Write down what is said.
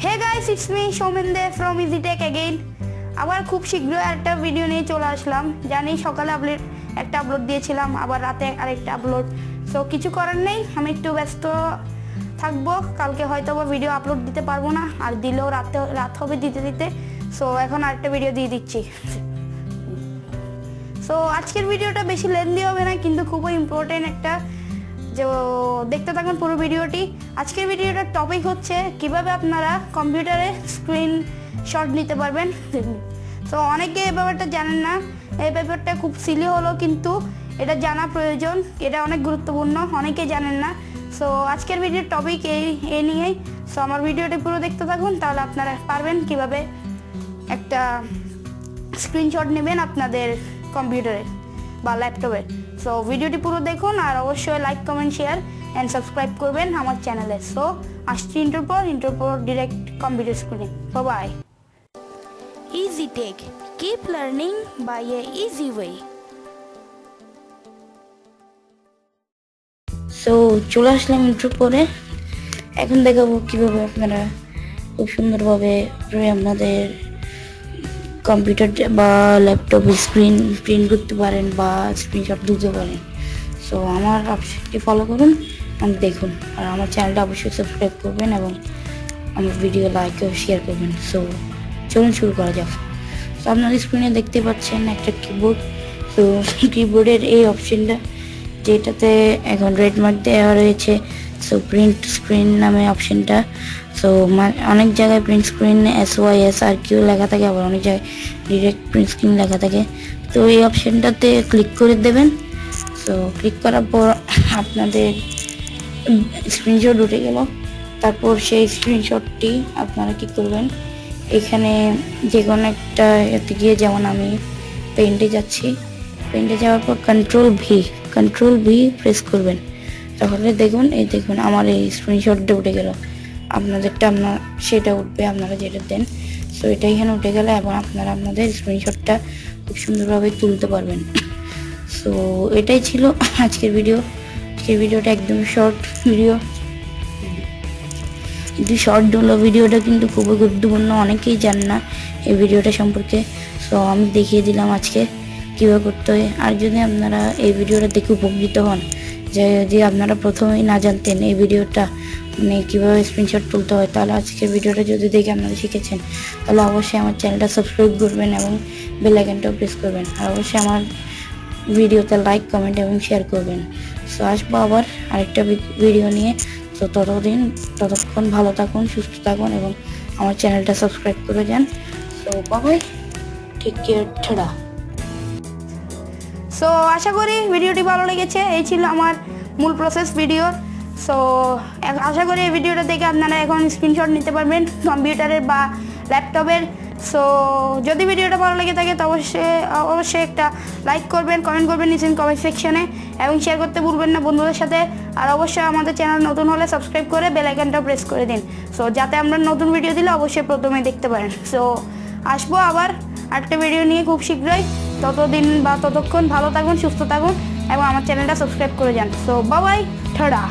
Hey guys, it's me Soumende from easy tech again. আবার খুব শীঘ্রই একটা ভিডিও নিয়ে চলে আসলাম। জানি সকালে একটা আপলোড দিয়েছিলাম, আবার রাতে আরেকটা আপলোড। সো কিছু করার নেই, আমি একটু ব্যস্ত থাকবো। কালকে হয়তো বা ভিডিও আপলোড দিতে পারবো না, আর দিলেও রাত হবে দিতে দিতে। সো এখন আরেকটা ভিডিও দিয়ে দিচ্ছি। সো আজকের ভিডিওটা বেশি লেন্দি হবে না, কিন্তু খুবই ইম্পর্টেন্ট একটা, যে দেখতে থাকুন পুরো ভিডিওটি। আজকের ভিডিওটার টপিক হচ্ছে কিভাবে আপনারা কম্পিউটারে স্ক্রিন শট নিতে পারবেন। সো অনেকে এই ব্যাপারটা জানেন না। এই ব্যাপারটা খুব সিলি হলো, কিন্তু এটা জানা প্রয়োজন, এটা অনেক গুরুত্বপূর্ণ, অনেকে জানেন না। সো আজকের ভিডিওর টপিক এই নিয়েই। সো আমার ভিডিওটি পুরো দেখতে থাকুন, তাহলে আপনারা পারবেন কিভাবে একটা স্ক্রিনশট নেবেন আপনাদের কম্পিউটারে বা ল্যাপটপে। সো ভিডিওটি পুরো দেখুন, আর অবশ্যই like, comment, share and subscribe করবেন আমার চ্যানেলে। সো আসছি ইন্টার পর ডিরেক্ট কম্পিউটার স্ক্রিনে। Bye. Easy tech, keep learning by a easy way. So চলে আসলাম ইন্টার পরে। এখন দেখাবো কিভাবে আপনারা খুব সুন্দরভাবে আপনাদের কম্পিউটার বা ল্যাপটপে স্ক্রিন প্রিন্ট করতে পারেন বা স্ক্রিনশট দিতে পারেন। সো আমার অপশনটি ফলো করুন এবং দেখুন, আর আমার চ্যানেলটা অবশ্যই সাবস্ক্রাইব করবেন এবং আমার ভিডিও লাইক ও শেয়ার করবেন। সো চলুন শুরু করা যাক। তো আপনার স্ক্রিনে দেখতে পাচ্ছেন একটা কিবোর্ড। তো কিবোর্ডের এই অপশনটা, যেটাতে এখন রেড মার্ক দেওয়া রয়েছে, সো প্রিন্ট স্ক্রিন নামে অপশনটা। সো অনেক জায়গায় প্রিন্ট স্ক্রিন SYSRQ লেখা থাকে, আবার অনেক জায়গায় ডিরেক্ট প্রিন্ট স্ক্রিন লেখা থাকে। তো এই অপশনটাতে ক্লিক করে দেবেন। সো ক্লিক করার পর আপনাদের স্ক্রিনশট উঠে গেল। তারপর সেই স্ক্রিনশটটি আপনারা কি করবেন, এখানে যে কোনো একটা এতে গিয়ে, যেমন আমি পেইন্টে যাচ্ছি, পেইন্টে যাওয়ার পর কন্ট্রোল ভি প্রেস করবেন। তাহলে দেখুন আমার এই স্ক্রিনশটটা উঠে গেল। আপনাদেরটা সেটা উঠবে, আপনারা যেটা দেন। সো এটা এখানে উঠে গেলে, এবং আপনারা আপনাদের স্ক্রিনশটটা খুব সুন্দরভাবে তুলতে পারবেন। সো এটাই ছিল আজকের ভিডিও। আজকের ভিডিওটা একদম শর্ট ভিডিও, কিন্তু শর্ট হলো ভিডিওটা কিন্তু খুবই গুরুত্বপূর্ণ, অনেকেই জান না এই ভিডিওটা সম্পর্কে। সো আমি দেখিয়ে দিলাম আজকে কীভাবে করতে হয়। আর যদি আপনারা এই ভিডিওটা দেখে উপকৃত হন, যদি আপনারা প্রথমেই না জানতেন এই ভিডিওটা মানে কীভাবে স্ক্রিনশট তুলতে হয়, তাহলে আজকের ভিডিওটা যদি দেখে আপনারা শিখেছেন, তাহলে অবশ্যই আমার চ্যানেলটা সাবস্ক্রাইব করবেন এবং বেল আইকনটাও প্রেস করবেন, আর অবশ্যই আমার ভিডিওতে লাইক, কমেন্ট এবং শেয়ার করবেন। সো আসবো আবার আরেকটা ভিডিও নিয়ে। তো ততক্ষণ ভালো থাকুন, সুস্থ থাকুন এবং আমার চ্যানেলটা সাবস্ক্রাইব করে যান। So bye, take care, tata. So আশা করি ভিডিওটি ভালো লেগেছে। এই ছিল আমার মূল প্রসেস ভিডিও। সো আশা করি এই ভিডিওটা দেখে আপনারা এখন স্ক্রিনশট নিতে পারবেন কম্পিউটারের বা ল্যাপটপের। সো যদি ভিডিওটা ভালো লেগে থাকে, তো অবশ্যই একটা লাইক করবেন, কমেন্ট করবেন নিচে কমেন্ট সেকশনে, এবং শেয়ার করতে ভুলবেন না বন্ধুদের সাথে। আর অবশ্যই আমাদের চ্যানেল নতুন হলে সাবস্ক্রাইব করে বেল আইকনটা প্রেস করে দিন, সো যাতে আমরা নতুন ভিডিও দিলে অবশ্যই প্রথমে দেখতে পারেন। সো আসবো আবার আরেকটা ভিডিও নিয়ে খুব শীঘ্রই। ততক্ষণ ভালো থাকুন, সুস্থ থাকুন এবং আমার চ্যানেলটা সাবস্ক্রাইব করে যান। So bye, tata.